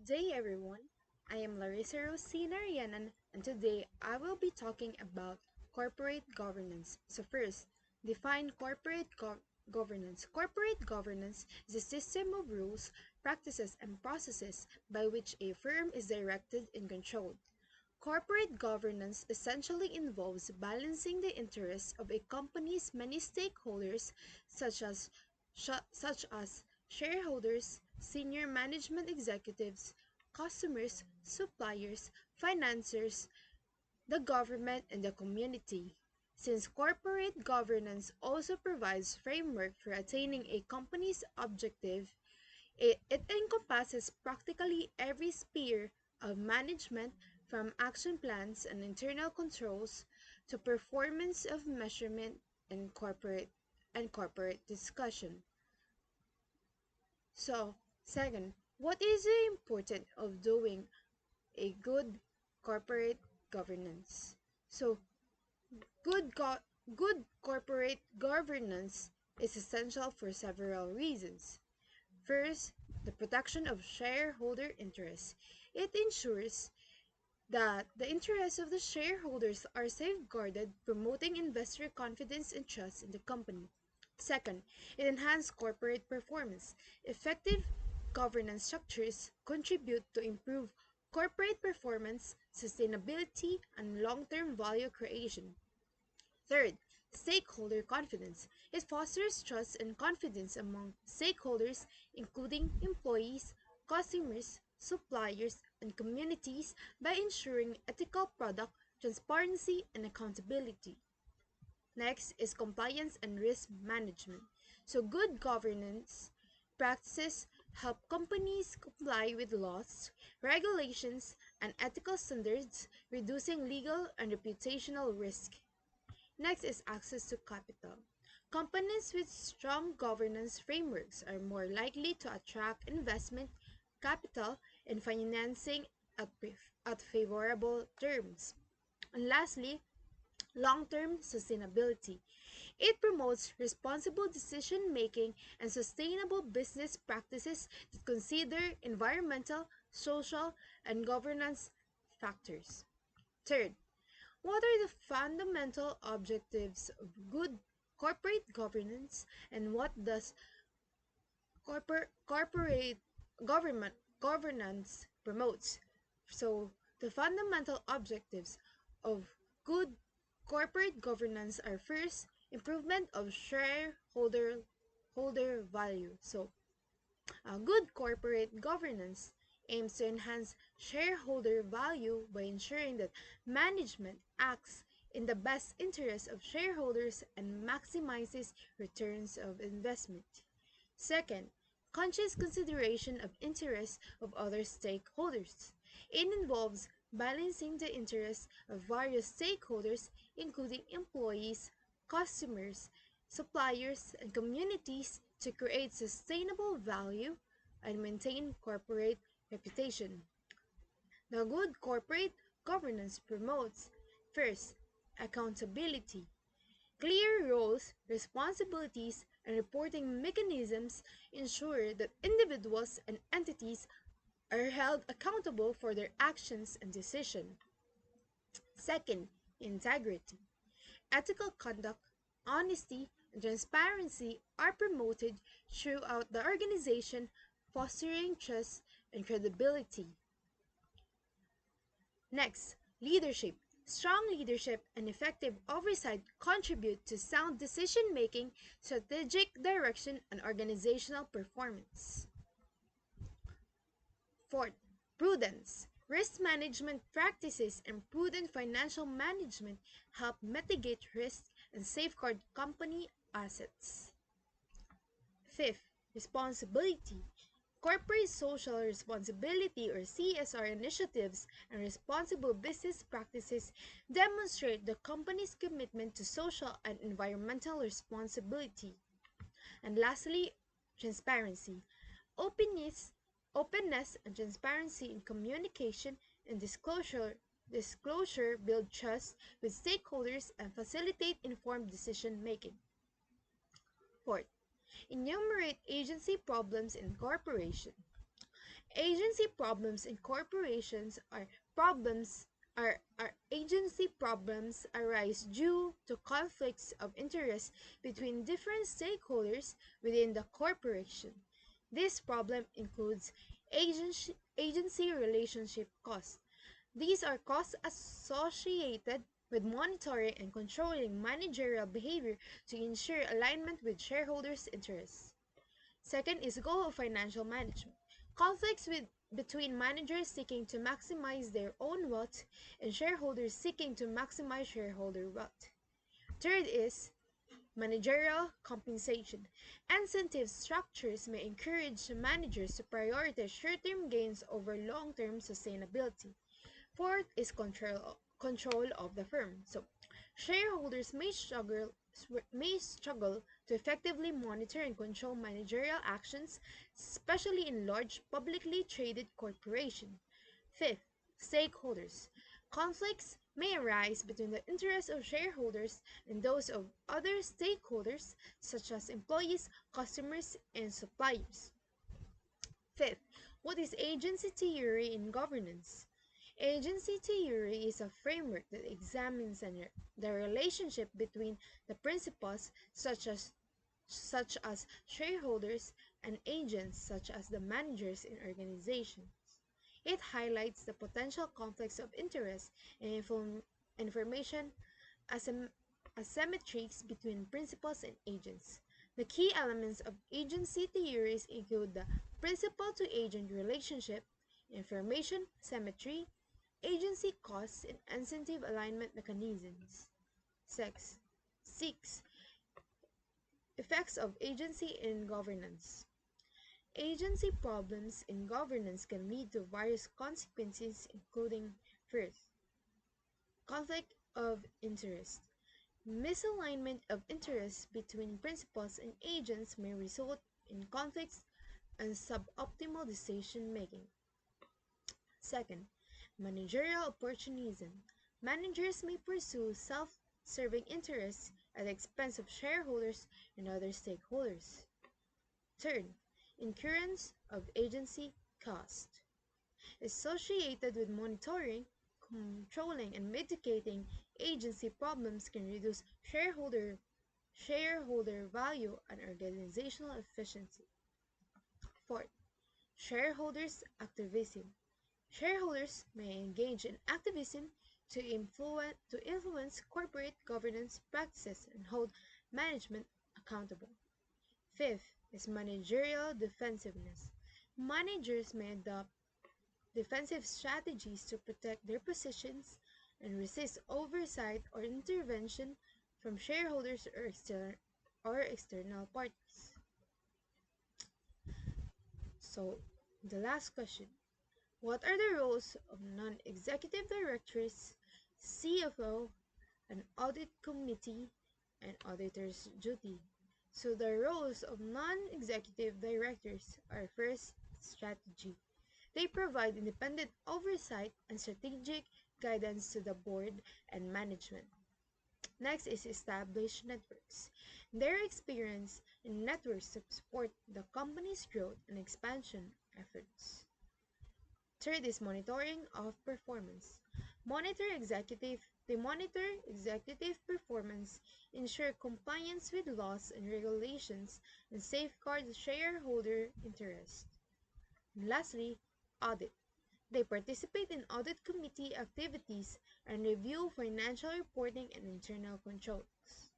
Good day, everyone. I am Larissa Narayanan, and today I will be talking about corporate governance. So, first, define governance. Corporate governance is a system of rules, practices, and processes by which a firm is directed and controlled. Corporate governance essentially involves balancing the interests of a company's many stakeholders, such as such as shareholders, senior management executives, customers, suppliers, financiers, the government, and the community. Since corporate governance also provides framework for attaining a company's objective, it encompasses practically every sphere of management, from action plans and internal controls to performance of measurement and corporate discussion. So, second, what is the importance of doing a good corporate governance? So, good go- good corporate governance is essential for several reasons. First, the protection of shareholder interests. It ensures that the interests of the shareholders are safeguarded, promoting investor confidence and trust in the company. Second, it enhances corporate performance. Effective governance structures contribute to improve corporate performance, sustainability, and long-term value creation. Third, stakeholder confidence. It fosters trust and confidence among stakeholders, including employees, customers, suppliers, and communities, by ensuring ethical product, transparency, and accountability. Next is compliance and risk management. So, good governance practices help companies comply with laws, regulations, and ethical standards, reducing legal and reputational risk. Next is access to capital. Companies with strong governance frameworks are more likely to attract investment, capital, and financing at favorable terms. And lastly, long-term sustainability. It promotes responsible decision-making and sustainable business practices that consider environmental, social, and governance factors. Third, what are the fundamental objectives of good corporate governance, and what does corporate government governance promotes? So, the fundamental objectives of good corporate governance are: first, improvement of shareholder holder value. So, good corporate governance aims to enhance shareholder value by ensuring that management acts in the best interest of shareholders and maximizes returns of investment. Second, conscious consideration of interests of other stakeholders. It involves balancing the interests of various stakeholders, including employees, customers, suppliers, and communities, to create sustainable value and maintain corporate reputation. The good corporate governance promotes: first, accountability. Clear roles, responsibilities, and reporting mechanisms ensure that individuals and entities are held accountable for their actions and decisions. Second, integrity. Ethical conduct, honesty, and transparency are promoted throughout the organization, fostering trust and credibility. Next, leadership. Strong leadership and effective oversight contribute to sound decision making, strategic direction, and organizational performance. Fourth, prudence. Risk management practices and prudent financial management help mitigate risk and safeguard company assets. Fifth, responsibility. Corporate social responsibility, or CSR initiatives, and responsible business practices demonstrate the company's commitment to social and environmental responsibility. And lastly, transparency. Openness, openness and transparency in communication and disclosure build trust with stakeholders and facilitate informed decision making. Fourth, enumerate agency problems in corporation. Agency problems in corporations are problems are agency problems arise due to conflicts of interest between different stakeholders within the corporation. This problem includes agency relationship costs. These are costs associated with monitoring and controlling managerial behavior to ensure alignment with shareholders' interests. Second is goal of financial management. Conflicts between managers seeking to maximize their own wealth and shareholders seeking to maximize shareholder wealth. Third is managerial compensation. Incentive structures may encourage managers to prioritize short-term gains over long-term sustainability. Fourth is control of the firm. So shareholders may struggle to effectively monitor and control managerial actions, especially in large publicly traded corporations. Fifth, stakeholders. Conflicts may arise between the interests of shareholders and those of other stakeholders, such as employees, customers, and suppliers. Fifth, what is agency theory in governance? Agency theory is a framework that examines the relationship between the principals such as shareholders and agents such as the managers in organizations. It highlights the potential conflicts of interest and information asym- asymmetries between principals and agents. The key elements of agency theories include the principal to agent relationship, information symmetry, agency costs, and incentive alignment mechanisms. 6. 6. Effects of agency in governance. Agency problems in governance can lead to various consequences, including first, conflict of interest. Misalignment of interests between principals and agents may result in conflicts and suboptimal decision making. Second, managerial opportunism. Managers may pursue self serving interests at the expense of shareholders and other stakeholders. Third, incurrence of agency cost. Associated with monitoring, controlling, and mitigating agency problems can reduce shareholder value and organizational efficiency. Fourth, shareholders activism. Shareholders may engage in activism to influence corporate governance practices and hold management accountable. Fifth is managerial defensiveness. Managers may adopt defensive strategies to protect their positions and resist oversight or intervention from shareholders or external parties. So, the last question. What are the roles of non-executive directors, CFO, an audit committee, and auditor's duty? So the roles of non-executive directors are first, strategy. They provide independent oversight and strategic guidance to the board and management. Next is establish networks. Their experience in networks support the company's growth and expansion efforts. Third is monitoring of performance. Monitor executive They monitor executive performance, ensure compliance with laws and regulations, and safeguard shareholder interest. And lastly, audit. They participate in audit committee activities and review financial reporting and internal controls.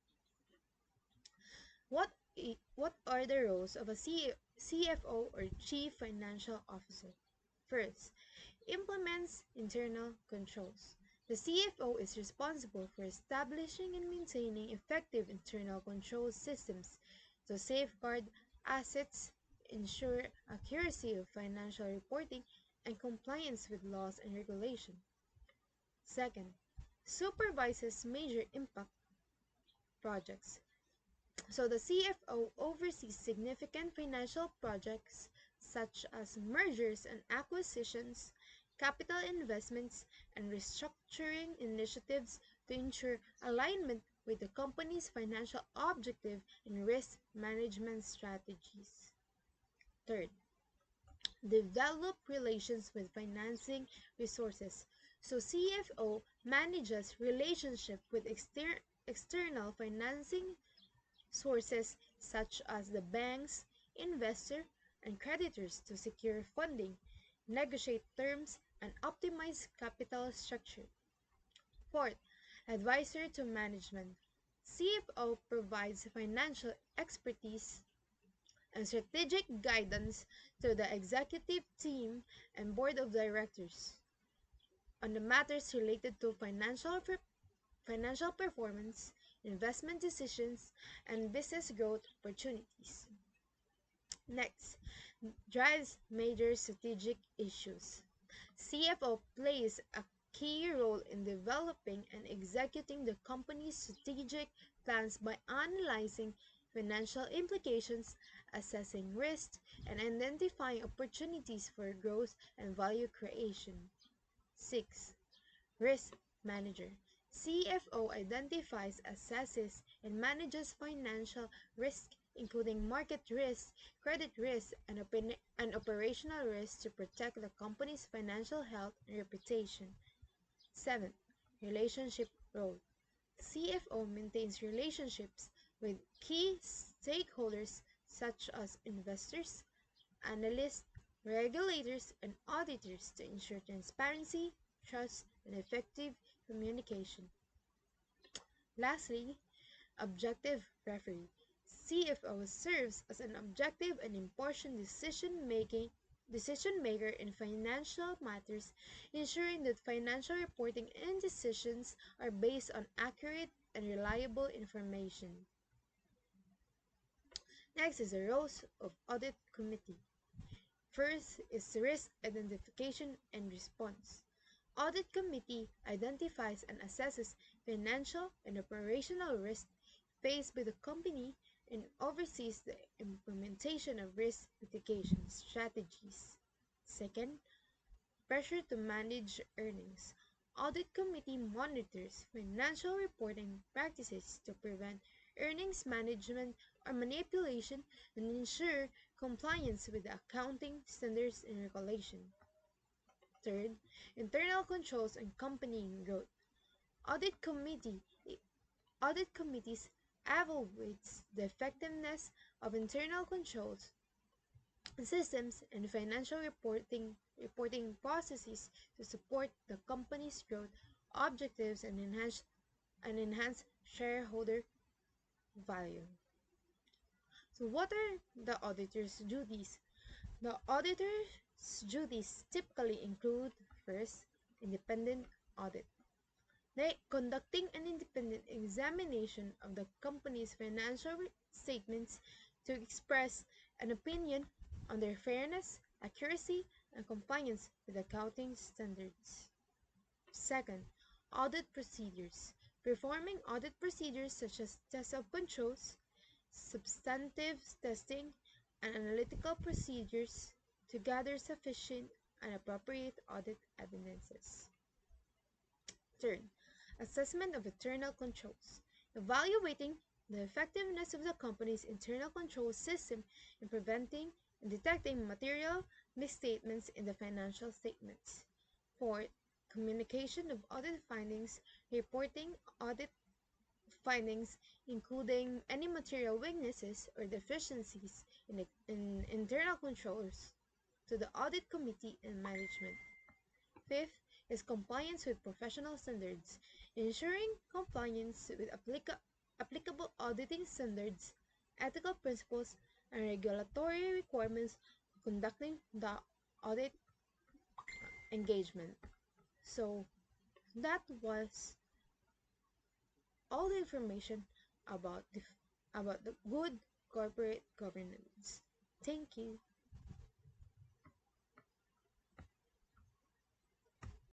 What are the roles of a CFO or Chief Financial Officer? First, implements internal controls. The CFO is responsible for establishing and maintaining effective internal control systems to safeguard assets, ensure accuracy of financial reporting, and compliance with laws and regulations. Second, supervises major impact projects. So the CFO oversees significant financial projects such as mergers and acquisitions, capital investments, and restructuring initiatives to ensure alignment with the company's financial objective and risk management strategies. Third, Develop relations with financing resources. So CFO manages relationship with external financing sources such as the banks, investor, and creditors to secure funding, negotiate terms, and optimize capital structure. Fourth, advisor to management. CFO provides financial expertise and strategic guidance to the executive team and board of directors on the matters related to financial performance, investment decisions, and business growth opportunities. Next, drives major strategic issues. CFO plays a key role in developing and executing the company's strategic plans by analyzing financial implications, assessing risks, and identifying opportunities for growth and value creation. 6. Risk Manager. CFO identifies, assesses, and manages financial risk, including market risk, credit risk, and operational risk to protect the company's financial health and reputation. 7. Relationship Role. CFO maintains relationships with key stakeholders such as investors, analysts, regulators, and auditors to ensure transparency, trust, and effective communication. Lastly, objective referee. CFO serves as an objective and impartial decision maker in financial matters, ensuring that financial reporting and decisions are based on accurate and reliable information. Next is the roles of audit committee. First is risk identification and response. Audit committee identifies and assesses financial and operational risk faced by the company and oversees the implementation of risk mitigation strategies. Second, pressure to manage earnings. Audit committee monitors financial reporting practices to prevent earnings management or manipulation and ensure compliance with the accounting standards and regulation. Third, internal controls and company growth. Audit committee Audit committees evaluates the effectiveness of internal controls systems and financial reporting processes to support the company's growth objectives and enhance shareholder value. So what are the auditor's duties? The auditor's duties typically include first, independent audit. Conducting an independent examination of the company's financial statements to express an opinion on their fairness, accuracy, and compliance with accounting standards. Second, audit procedures. Performing audit procedures such as test of controls, substantive testing, and analytical procedures to gather sufficient and appropriate audit evidences. Third, assessment of internal controls. Evaluating the effectiveness of the company's internal control system in preventing and detecting material misstatements in the financial statements. Fourth, communication of audit findings, reporting audit findings, including any material weaknesses or deficiencies in internal controls, to the audit committee and management. Fifth is compliance with professional standards, ensuring compliance with applicable auditing standards, ethical principles, and regulatory requirements for conducting the audit engagement. So that was all the information about the good corporate governance. Thank you.